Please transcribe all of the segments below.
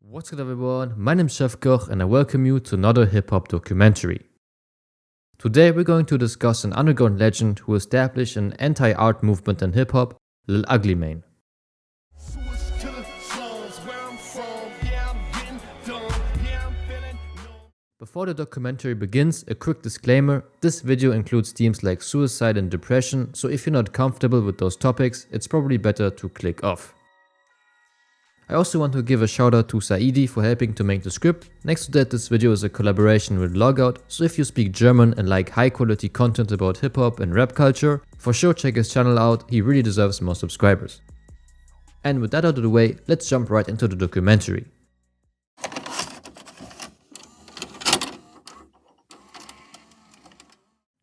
What's good everyone, my name is Chefkoch and I welcome you to another hip hop documentary. Today we're going to discuss an underground legend who established an anti-art movement in hip hop, Lil Ugly Mane. Before the documentary begins, a quick disclaimer: this video includes themes like suicide and depression, so if you're not comfortable with those topics, it's probably better to click off. I also want to give a shout out to Saidi for helping to make the script. Next to that, this video is a collaboration with Logout, so if you speak German and like high quality content about hip hop and rap culture, for sure check his channel out, he really deserves more subscribers. And with that out of the way, let's jump right into the documentary.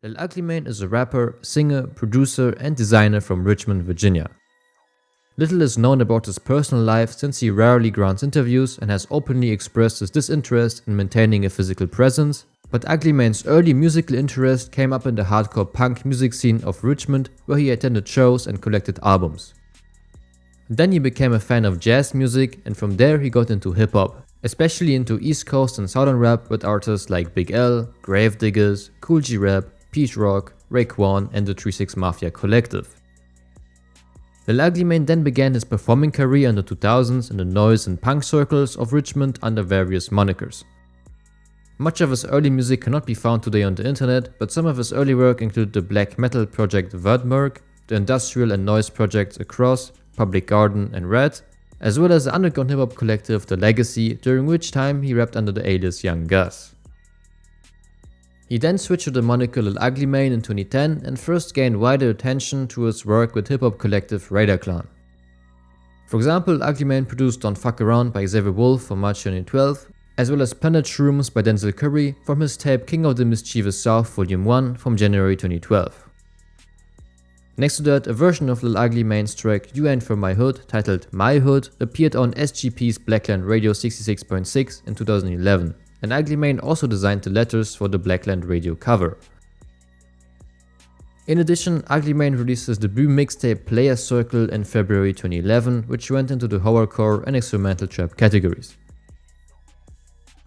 Lil Ugly Mane is a rapper, singer, producer and designer from Richmond, Virginia. Little is known about his personal life since he rarely grants interviews and has openly expressed his disinterest in maintaining a physical presence, but Ugly Mane's early musical interest came up in the hardcore punk music scene of Richmond, where he attended shows and collected albums. Then he became a fan of jazz music, and from there he got into hip hop, especially into East Coast and Southern rap with artists like Big L, Gravediggers, Cool G Rap, Pete Rock, Raekwon and the 3 6 Mafia Collective. Lil Ugly Mane then began his performing career in the 2000s in the noise and punk circles of Richmond under various monikers. Much of his early music cannot be found today on the internet, but some of his early work included the black metal project Verdmerk, the industrial and noise projects Across, Public Garden and Red, as well as the underground hip hop collective The Legacy, during which time he rapped under the alias Young Gus. He then switched to the moniker Lil Ugly Mane in 2010 and first gained wider attention to his work with hip hop collective Raider Clan. For example, Ugly Mane produced Don't Fuck Around by Xavier Wolf from March 2012, as well as Planet Shrooms by Denzel Curry from his tape King of the Mischievous South Volume 1 from January 2012. Next to that, a version of Lil Ugly Mane's track You Ain't From My Hood, titled My Hood, appeared on SGP's Blackland Radio 66.6 in 2011. And Ugly Mane also designed the letters for the Blackland Radio cover. In addition, Ugly Mane released his debut mixtape Player Circle in February 2011, which went into the horrorcore and experimental trap categories.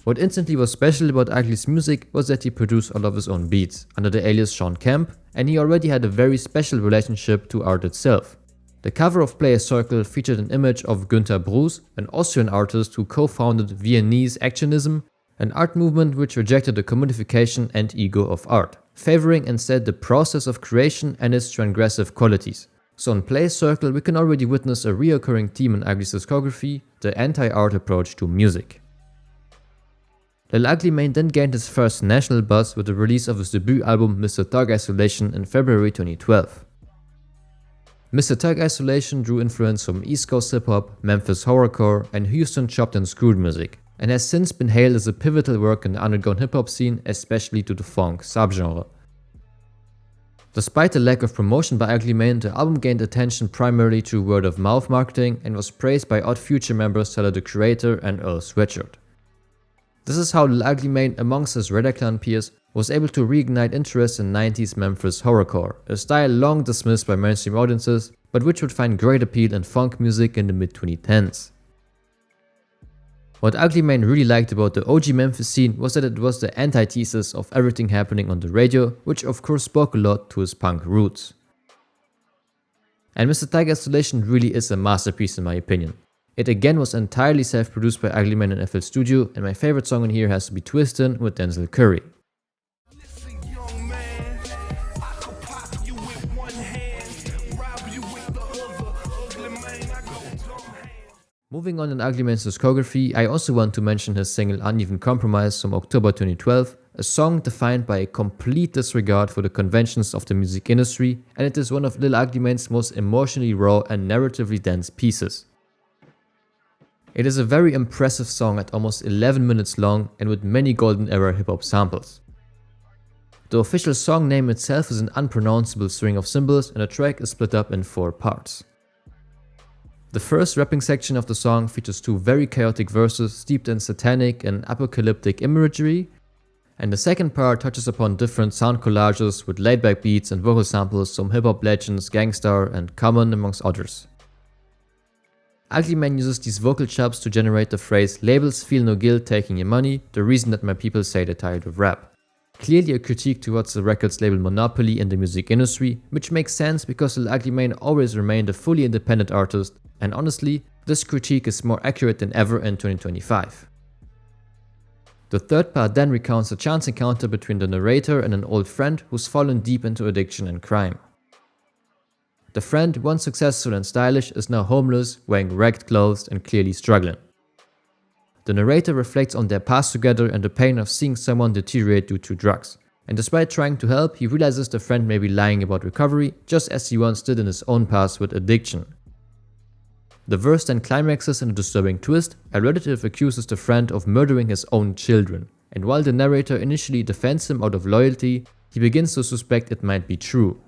What instantly was special about Ugly's music was that he produced all of his own beats, under the alias Sean Kemp, and he already had a very special relationship to art itself. The cover of Player Circle featured an image of Günter Bruce, an Austrian artist who co-founded Viennese Actionism, an art movement which rejected the commodification and ego of art, favoring instead the process of creation and its transgressive qualities. So in Play Circle we can already witness a reoccurring theme in Ugly's discography, the anti-art approach to music. Lil Ugly Mane then gained his first national buzz with the release of his debut album Mr. Thug Isolation in February 2012. Mr. Thug Isolation drew influence from East Coast hip hop, Memphis horrorcore and Houston chopped and screwed music, and has since been hailed as a pivotal work in the underground hip hop scene, especially to the funk subgenre. Despite the lack of promotion by Ugly Mane, the album gained attention primarily through word of mouth marketing and was praised by Odd Future members Tyler the Creator and Earl Sweatshirt. This is how Lil Ugly Mane, amongst his Raider Clan peers, was able to reignite interest in 90s Memphis horrorcore, a style long dismissed by mainstream audiences, but which would find great appeal in funk music in the mid-2010s. What Ugly Mane really liked about the OG Memphis scene was that it was the antithesis of everything happening on the radio, which of course spoke a lot to his punk roots. And Mr. Thug Isolation really is a masterpiece in my opinion. It again was entirely self-produced by Ugly Mane and FL Studio, and my favorite song in here has to be Twistin' with Denzel Curry. Moving on in Ugly Mane's discography, I also want to mention his single Uneven Compromise from October 2012, a song defined by a complete disregard for the conventions of the music industry, and it is one of Lil Ugly Mane's most emotionally raw and narratively dense pieces. It is a very impressive song at almost 11 minutes long and with many golden era hip hop samples. The official song name itself is an unpronounceable string of symbols and the track is split up in 4 parts. The first rapping section of the song features 2 very chaotic verses steeped in satanic and apocalyptic imagery, and the second part touches upon different sound collages with laid-back beats and vocal samples from hip-hop legends Gang Starr and Common amongst others. Ugly Mane uses these vocal chops to generate the phrase "labels feel no guilt taking your money, the reason that my people say they're tired of rap." Clearly a critique towards the records label monopoly in the music industry, which makes sense because Lil Ugly Mane always remained a fully independent artist, and honestly, this critique is more accurate than ever in 2025. The third part then recounts a chance encounter between the narrator and an old friend who's fallen deep into addiction and crime. The friend, once successful and stylish, is now homeless, wearing ragged clothes and clearly struggling. The narrator reflects on their past together and the pain of seeing someone deteriorate due to drugs. And despite trying to help, he realizes the friend may be lying about recovery, just as he once did in his own past with addiction. The verse then climaxes in a disturbing twist. A relative accuses the friend of murdering his own children, and while the narrator initially defends him out of loyalty, he begins to suspect it might be true.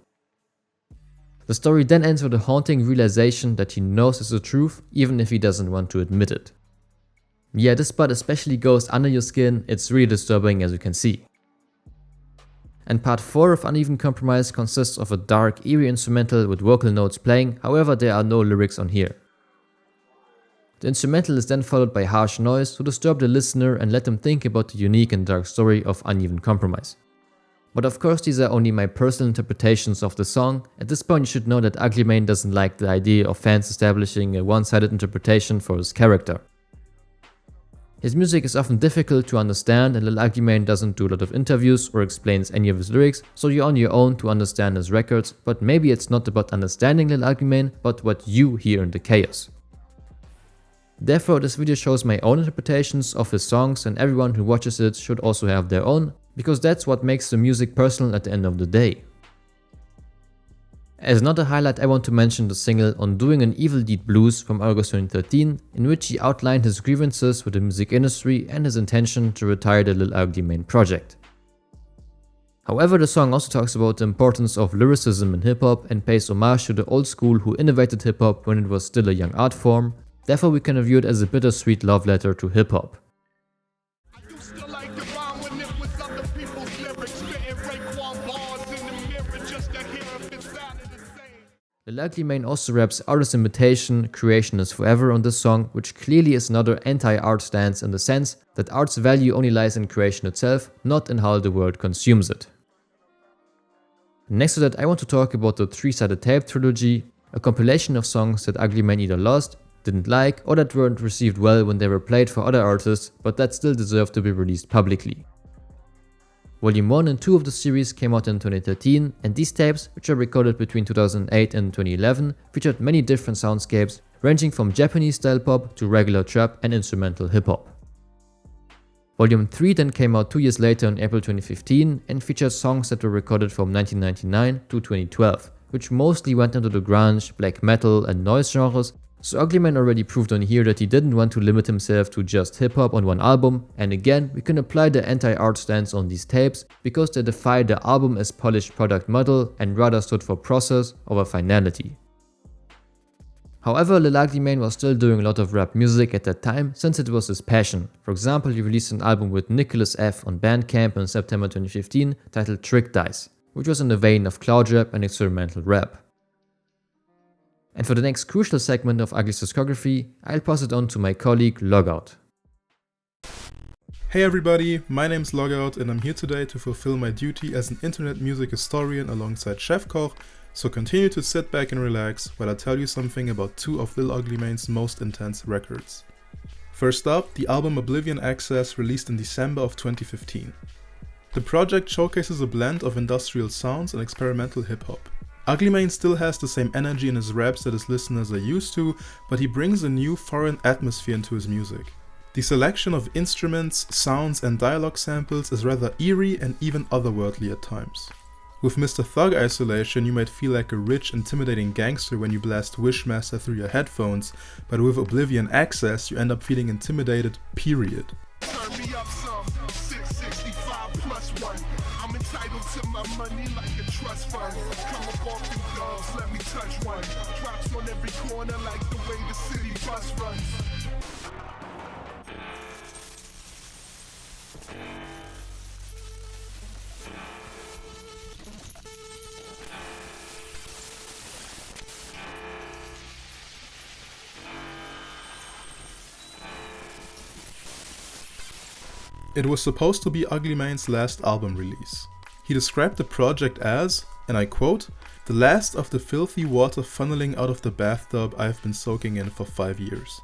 The story then ends with a haunting realization that he knows is the truth, even if he doesn't want to admit it. Yeah, this part especially goes under your skin, it's really disturbing as you can see. And part 4 of Uneven Compromise consists of a dark, eerie instrumental with vocal notes playing, however there are no lyrics on here. The instrumental is then followed by harsh noise to disturb the listener and let them think about the unique and dark story of Uneven Compromise. But of course these are only my personal interpretations of the song. At this point you should know that Ugly Mane doesn't like the idea of fans establishing a one-sided interpretation for his character. His music is often difficult to understand and Lil Ugly Mane doesn't do a lot of interviews or explains any of his lyrics, so you're on your own to understand his records, but maybe it's not about understanding Lil Ugly Mane, but what you hear in the chaos. Therefore this video shows my own interpretations of his songs and everyone who watches it should also have their own, because that's what makes the music personal at the end of the day. As another highlight I want to mention the single Undoing an Evil Deed Blues from August 2013, in which he outlined his grievances with the music industry and his intention to retire the Lil Ugly Mane project. However, the song also talks about the importance of lyricism in hip hop and pays homage to the old school who innovated hip hop when it was still a young art form, therefore we can view it as a bittersweet love letter to hip hop. Lil Ugly Mane also raps artist imitation, creation is forever on this song, which clearly is another anti-art stance in the sense that art's value only lies in creation itself, not in how the world consumes it. Next to that I want to talk about the 3-sided tape trilogy, a compilation of songs that Ugly Mane either lost, didn't like, or that weren't received well when they were played for other artists, but that still deserve to be released publicly. Volume 1 and 2 of the series came out in 2013, and these tapes, which were recorded between 2008 and 2011, featured many different soundscapes, ranging from Japanese style pop to regular trap and instrumental hip hop. Volume 3 then came out 2 years later in April 2015 and featured songs that were recorded from 1999 to 2012, which mostly went into the grunge, black metal and noise genres. So Ugly Mane already proved on here that he didn't want to limit himself to just hip hop on one album, and again we can apply the anti-art stance on these tapes because they defy the album as polished product model and rather stood for process over finality. However, Lil Ugly Mane was still doing a lot of rap music at that time since it was his passion. For example, he released an album with Nicholas F on Bandcamp in September 2015 titled Trick Dice, which was in the vein of cloud rap and experimental rap. And for the next crucial segment of Ugly's discography, I'll pass it on to my colleague Logout. Hey everybody, my name's Logout and I'm here today to fulfill my duty as an internet music historian alongside Chefkoch, so continue to sit back and relax while I tell you something about 2 of Lil Ugly Mane's most intense records. First up, the album Oblivion Access, released in December of 2015. The project showcases a blend of industrial sounds and experimental hip hop. Ugly Mane still has the same energy in his raps that his listeners are used to, but he brings a new foreign atmosphere into his music. The selection of instruments, sounds and dialogue samples is rather eerie and even otherworldly at times. With Mr. Thug Isolation you might feel like a rich, intimidating gangster when you blast Wishmaster through your headphones, but with Oblivion Access you end up feeling intimidated, period. Turn me up some, 665 plus 1. I'm entitled to my money like a trust fund. Come up off them dogs, let me touch one. Drops on every corner like the way the city bus runs. It was supposed to be Ugly Mane's last album release. He described the project as, and I quote, "the last of the filthy water funneling out of the bathtub I've been soaking in for 5 years."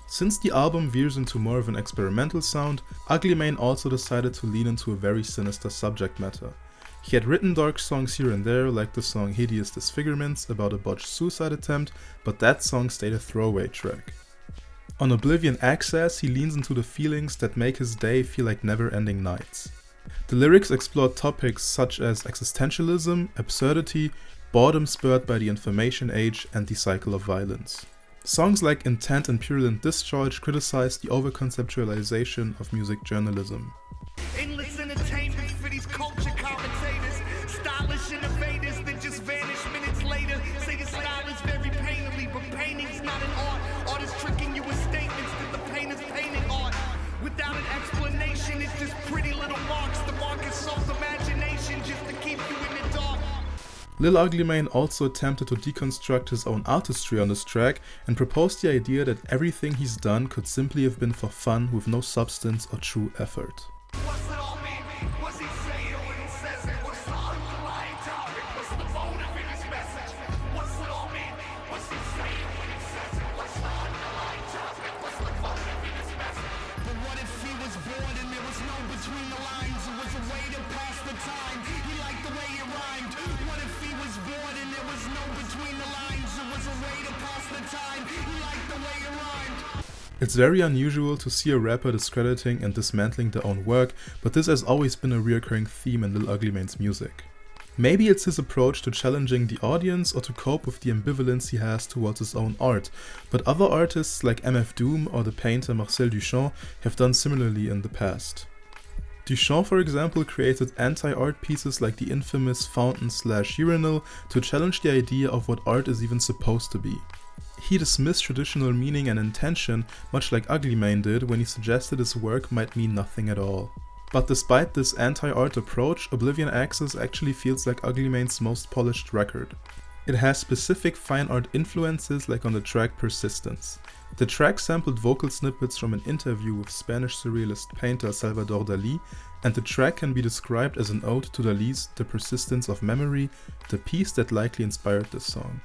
Since the album veers into more of an experimental sound, Ugly Mane also decided to lean into a very sinister subject matter. He had written dark songs here and there, like the song Hideous Disfigurements about a botched suicide attempt, but that song stayed a throwaway track. On Oblivion Access, he leans into the feelings that make his day feel like never-ending nights. The lyrics explore topics such as existentialism, absurdity, boredom spurred by the information age, and the cycle of violence. Songs like Intent and Purulent Discharge criticize the overconceptualization of music journalism. Endless entertainment for these culture commentators, stylish innovators that just vanish minutes later. Say your style is very painterly, but painting's not an art. Art is tricking you with statements that the painter's painting art. Without an explanation, it's just pretty little marks. The mark is self-imagination just to keep you in the dark. Lil Ugly Mane also attempted to deconstruct his own artistry on this track and proposed the idea that everything he's done could simply have been for fun with no substance or true effort. What's it all mean? What's he saying when he says it? What's the underlying topic? What's the motive in his message? What's it all mean? What's he saying when he says it? What's the underlying topic? What's the motive in his message? But what if he was bored and there was no between the lines? It was a way to pass the time. He liked the way it rhymed. What if he was bored and there was no between the lines? It was a way to pass the time. He liked the way it rhymed. It's very unusual to see a rapper discrediting and dismantling their own work, but this has always been a recurring theme in Lil Ugly Mane's music. Maybe it's his approach to challenging the audience or to cope with the ambivalence he has towards his own art, but other artists like MF Doom or the painter Marcel Duchamp have done similarly in the past. Duchamp, for example, created anti-art pieces like the infamous Fountain/Urinal to challenge the idea of what art is even supposed to be. He dismissed traditional meaning and intention, much like Ugly Mane did when he suggested his work might mean nothing at all. But despite this anti-art approach, Oblivion Access actually feels like Ugly Mane's most polished record. It has specific fine art influences like on the track Persistence. The track sampled vocal snippets from an interview with Spanish surrealist painter Salvador Dalí, and the track can be described as an ode to Dalí's The Persistence of Memory, the piece that likely inspired this song.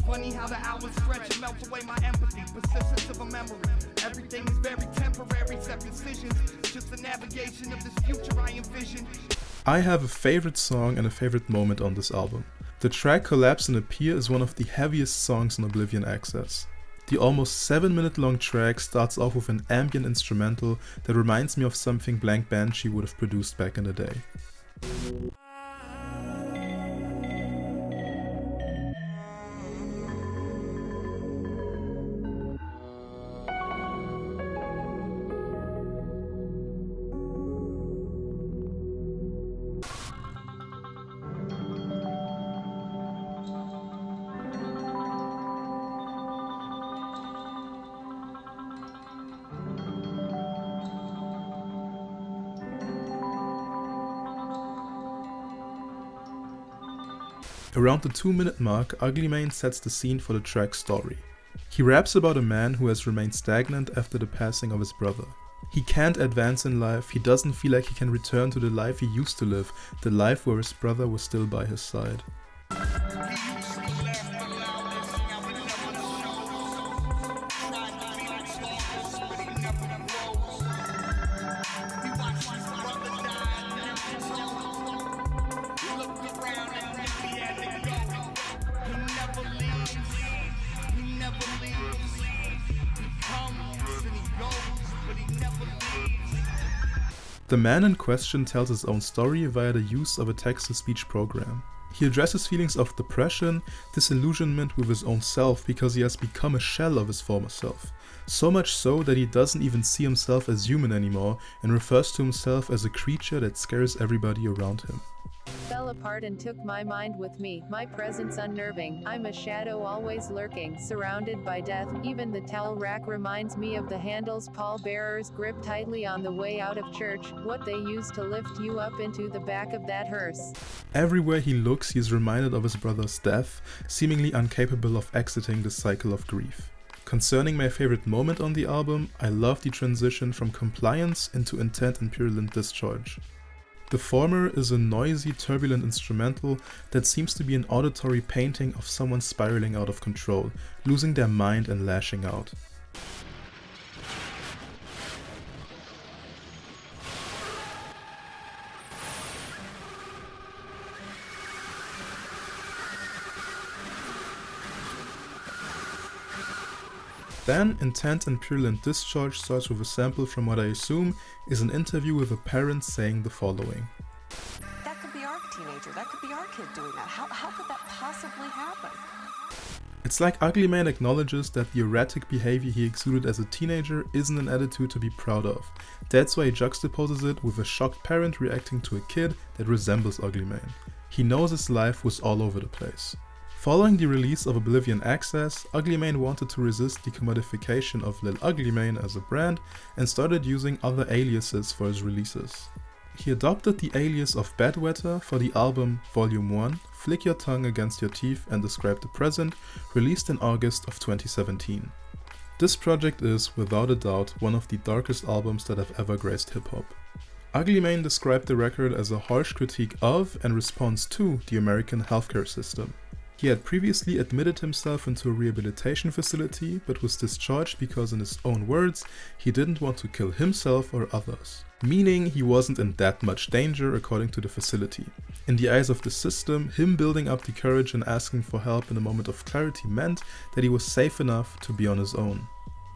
Funny how the hours stretch and melt away my empathy. Persistence of a memory. Everything is very temporary, set decisions. Just the navigation of this future I envision. I have a favorite song and a favorite moment on this album. The track Collapse and Appear is one of the heaviest songs on Oblivion Access. The almost 7-minute long track starts off with an ambient instrumental that reminds me of something Blank Banshee would have produced back in the day. Around the 2-minute mark, Ugly Mane sets the scene for the track's story. He raps about a man who has remained stagnant after the passing of his brother. He can't advance in life, he doesn't feel like he can return to the life he used to live, the life where his brother was still by his side. The man in question tells his own story via the use of a text-to-speech program. He addresses feelings of depression, disillusionment with his own self because he has become a shell of his former self. So much so that he doesn't even see himself as human anymore and refers to himself as a creature that scares everybody around him. Fellow apart and took my mind with me, my presence unnerving. I'm a shadow always lurking, surrounded by death. Even the towel rack reminds me of the handles pallbearers grip tightly on the way out of church, what they use to lift you up into the back of that hearse. Everywhere he looks, he is reminded of his brother's death, seemingly incapable of exiting the cycle of grief. Concerning my favorite moment on the album, I love the transition from compliance into intent and purulent discharge. The former is a noisy, turbulent instrumental that seems to be an auditory painting of someone spiraling out of control, losing their mind and lashing out. Then, Intent and Purulent Discharge starts with a sample from what I assume is an interview with a parent saying the following. That could be our teenager, that could be our kid doing that. How could that possibly happen? It's like Ugly Mane acknowledges that the erratic behavior he exuded as a teenager isn't an attitude to be proud of. That's why he juxtaposes it with a shocked parent reacting to a kid that resembles Ugly Mane. He knows his life was all over the place. Following the release of Oblivion Access, Ugly Mane wanted to resist the commodification of Lil Ugly Mane as a brand and started using other aliases for his releases. He adopted the alias of Bedwetter for the album Volume 1, Flick Your Tongue Against Your Teeth and Describe the Present, released in August of 2017. This project is, without a doubt, one of the darkest albums that have ever graced hip-hop. Ugly Mane described the record as a harsh critique of and response to the American healthcare system. He had previously admitted himself into a rehabilitation facility, but was discharged because, in his own words, he didn't want to kill himself or others. Meaning he wasn't in that much danger according to the facility. In the eyes of the system, him building up the courage and asking for help in a moment of clarity meant that he was safe enough to be on his own.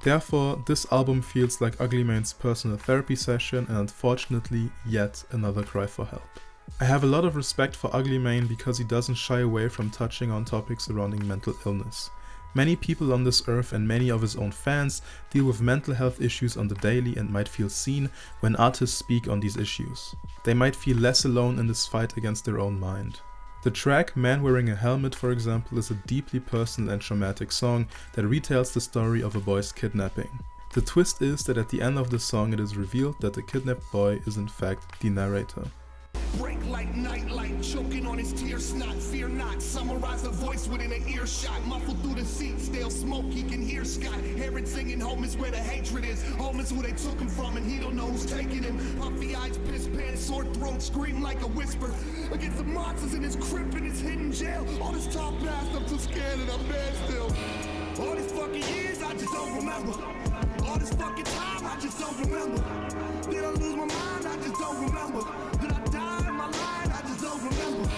Therefore, this album feels like Ugly Mane's personal therapy session and unfortunately yet another cry for help. I have a lot of respect for Ugly Mane because he doesn't shy away from touching on topics surrounding mental illness. Many people on this earth and many of his own fans deal with mental health issues on the daily and might feel seen when artists speak on these issues. They might feel less alone in this fight against their own mind. The track Man Wearing a Helmet, for example, is a deeply personal and traumatic song that retells the story of a boy's kidnapping. The twist is that at the end of the song it is revealed that the kidnapped boy is in fact the narrator. Break like nightlight, choking on his tear snot. Fear not, summarize a voice within an earshot. Muffled through the seat, stale smoke, he can hear Scott. Hearing singing, home is where the hatred is. Home is who they took him from, and he don't know who's taking him. Puffy eyes, piss pants, sore throat, scream like a whisper. Against the monsters in his crypt in his hidden jail. All this talk past, I'm too scared and I'm mad still. All these fucking years, I just don't remember. All this fucking time, I just don't remember. Did I lose my mind? I just don't remember. Did I die in my line? I just don't remember.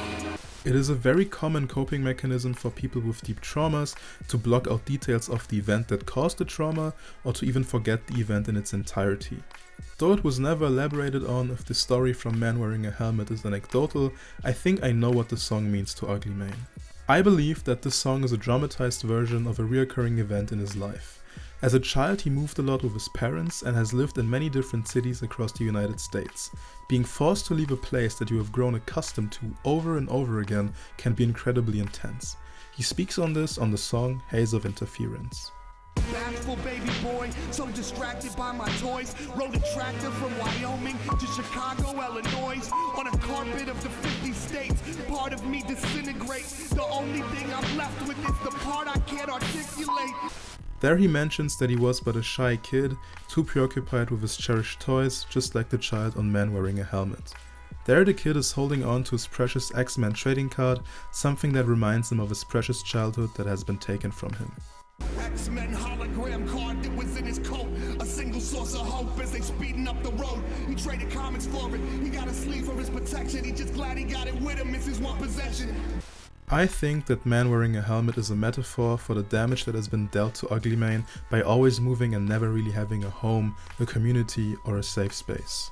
It is a very common coping mechanism for people with deep traumas to block out details of the event that caused the trauma or to even forget the event in its entirety. Though it was never elaborated on if the story from Man Wearing a Helmet is anecdotal, I think I know what the song means to Ugly Mane. I believe that this song is a dramatized version of a reoccurring event in his life. As a child, he moved a lot with his parents and has lived in many different cities across the United States. Being forced to leave a place that you have grown accustomed to over and over again can be incredibly intense. He speaks on this on the song Haze of Interference. Bashful baby boy, so distracted by my toys. Rode a tractor from Wyoming to Chicago, Illinois. On a carpet of the 50 states, part of me disintegrates. The only thing I'm left with is the part I can't articulate. There he mentions that he was but a shy kid, too preoccupied with his cherished toys, just like the child on Man Wearing a Helmet. There the kid is holding on to his precious X-Men trading card, something that reminds him of his precious childhood that has been taken from him. X-Men hologram card that was in his coat. A single source of hope as they speeding up the road. He traded comics for it. He got a sleeve for his protection. He just glad he got it with him. It's his one possession. I think that Man Wearing a Helmet is a metaphor for the damage that has been dealt to Ugly Mane by always moving and never really having a home, a community, or a safe space.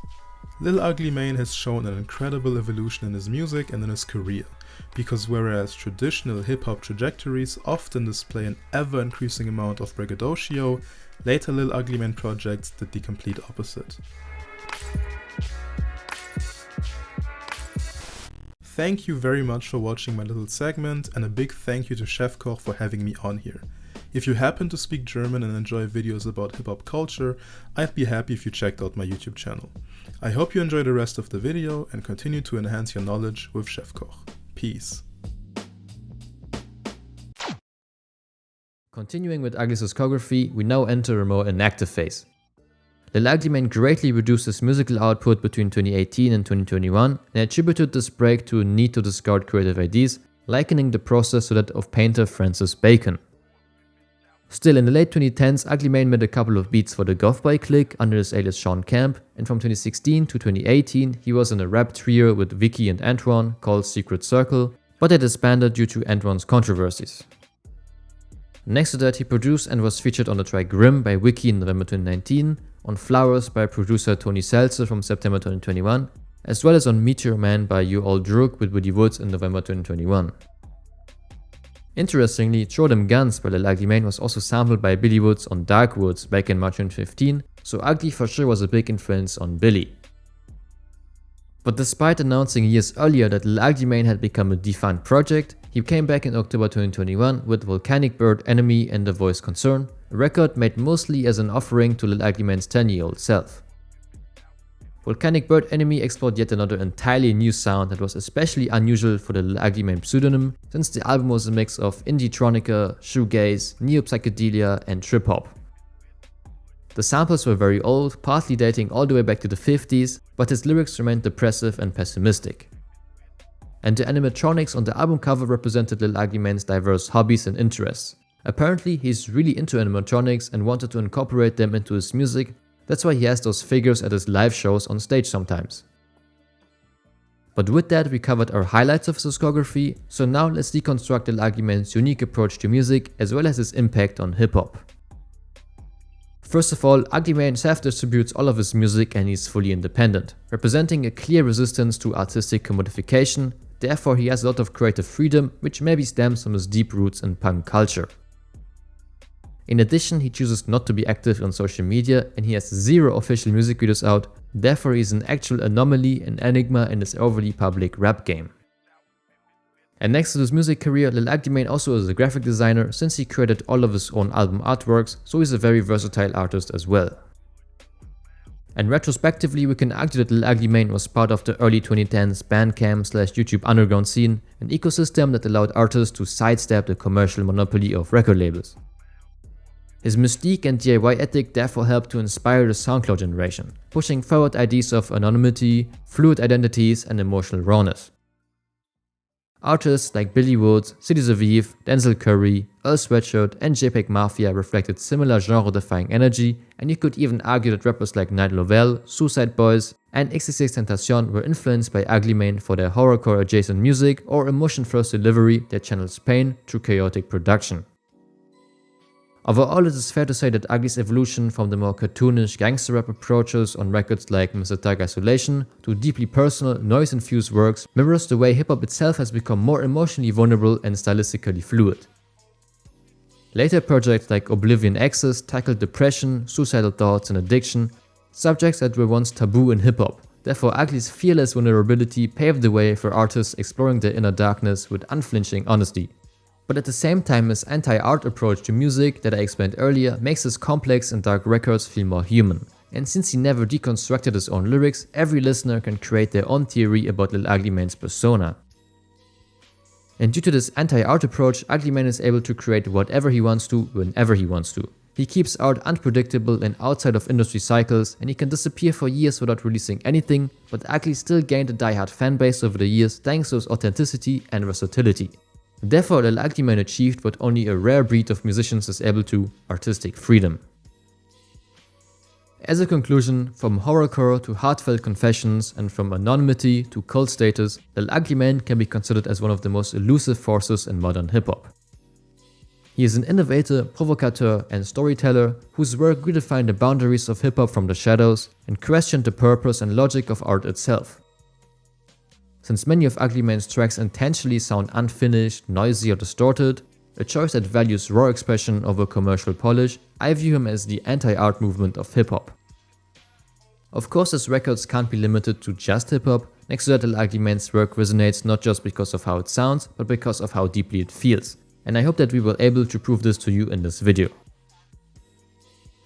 Lil Ugly Mane has shown an incredible evolution in his music and in his career, because whereas traditional hip-hop trajectories often display an ever-increasing amount of braggadocio, later Lil Ugly Mane projects did the complete opposite. thank you very much for watching my little segment, and a big thank you to Chefkoch for having me on here. If you happen to speak German and enjoy videos about hip-hop culture, I'd be happy if you checked out my YouTube channel. I hope you enjoy the rest of the video and continue to enhance your knowledge with Chefkoch. Peace. Continuing with Ugly's discography, we now enter a more inactive phase. Lil Ugly Mane greatly reduced his musical output between 2018 and 2021 and attributed this break to a need to discard creative ideas, likening the process to that of painter Francis Bacon. Still, in the late 2010s, Ugly Mane made a couple of beats for the Goth Boy clique under his alias Sean Camp, and from 2016 to 2018 he was in a rap trio with Vicky and Antoine called Secret Circle, but it disbanded due to Antoine's controversies. Next to that, he produced and was featured on the track Grim by Wiki in November 2019, on Flowers by producer Tony Seltzer from September 2021, as well as on Meteor Man by You Old Droog with Woody Woods in November 2021. Interestingly, Throw Them Guns by Lil Ugly Mane was also sampled by Billy Woods on Dark Woods back in March 2015, so Ugly for sure was a big influence on Billy. But despite announcing years earlier that Lil Ugly Mane had become a defunct project, he came back in October 2021 with Volcanic Bird Enemy and The Voice Concern, a record made mostly as an offering to Lil Ugly Mane's 10-year-old self. Volcanic Bird Enemy explored yet another entirely new sound that was especially unusual for the Lil Ugly Mane pseudonym, since the album was a mix of indie-tronica, shoegaze, neo-psychedelia and trip-hop. The samples were very old, partly dating all the way back to the 50s, but his lyrics remained depressive and pessimistic. And the animatronics on the album cover represented Lil Ugly Mane's diverse hobbies and interests. Apparently, he's really into animatronics and wanted to incorporate them into his music. That's why he has those figures at his live shows on stage sometimes. But with that, we covered our highlights of his discography, so now let's deconstruct Lil Ugly Mane's unique approach to music as well as his impact on hip-hop. First of all, Ugly Mane self-distributes all of his music and he's fully independent, representing a clear resistance to artistic commodification. Therefore, he has a lot of creative freedom, which maybe stems from his deep roots in punk culture. In addition, he chooses not to be active on social media and he has 0 official music videos out, therefore he is an actual anomaly and enigma in this overly public rap game. And next to his music career, Lil Ugly Mane also is a graphic designer since he created all of his own album artworks, so he's a very versatile artist as well. And retrospectively, we can argue that Lil Ugly Mane was part of the early 2010s Bandcamp/YouTube underground scene, an ecosystem that allowed artists to sidestep the commercial monopoly of record labels. His mystique and DIY ethic therefore helped to inspire the SoundCloud generation, pushing forward ideas of anonymity, fluid identities and emotional rawness. Artists like Billy Woods, Cities of Eve, Denzel Curry, Earl Sweatshirt and JPEG Mafia reflected similar genre-defying energy, and you could even argue that rappers like Night Lovell, Suicide Boys and XXXTentacion were influenced by Ugly Mane for their horrorcore adjacent music or emotion-first delivery that channels pain through chaotic production. Overall, it is fair to say that Ugly's evolution from the more cartoonish gangster rap approaches on records like Mr. Thug Isolation to deeply personal, noise-infused works mirrors the way hip-hop itself has become more emotionally vulnerable and stylistically fluid. Later projects like Oblivion Access tackled depression, suicidal thoughts and addiction, subjects that were once taboo in hip-hop. Therefore, Ugly's fearless vulnerability paved the way for artists exploring their inner darkness with unflinching honesty. But at the same time, his anti-art approach to music that I explained earlier makes his complex and dark records feel more human. And since he never deconstructed his own lyrics, every listener can create their own theory about Lil Ugly Mane's persona. And due to this anti-art approach, Ugly Mane is able to create whatever he wants to, whenever he wants to. He keeps art unpredictable and outside of industry cycles, and he can disappear for years without releasing anything, but Ugly still gained a die-hard fanbase over the years thanks to his authenticity and versatility. Therefore, Lil Ugly Mane achieved what only a rare breed of musicians is able to: artistic freedom. As a conclusion, from horrorcore to heartfelt confessions and from anonymity to cult status, Lil Ugly Mane can be considered as one of the most elusive forces in modern hip-hop. He is an innovator, provocateur and storyteller whose work redefined the boundaries of hip-hop from the shadows and questioned the purpose and logic of art itself. Since many of Ugly Mane's tracks intentionally sound unfinished, noisy or distorted, a choice that values raw expression over commercial polish, I view him as the anti-art movement of hip-hop. Of course, his records can't be limited to just hip-hop, Next to that, Lil Ugly Mane's work resonates not just because of how it sounds, but because of how deeply it feels. And I hope that we were able to prove this to you in this video.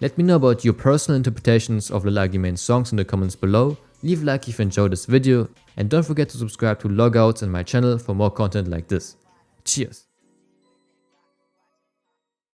Let me know about your personal interpretations of Lil Ugly Mane's songs in the comments below, leave a like if you enjoyed this video, and don't forget to subscribe to Logouts and my channel for more content like this. Cheers!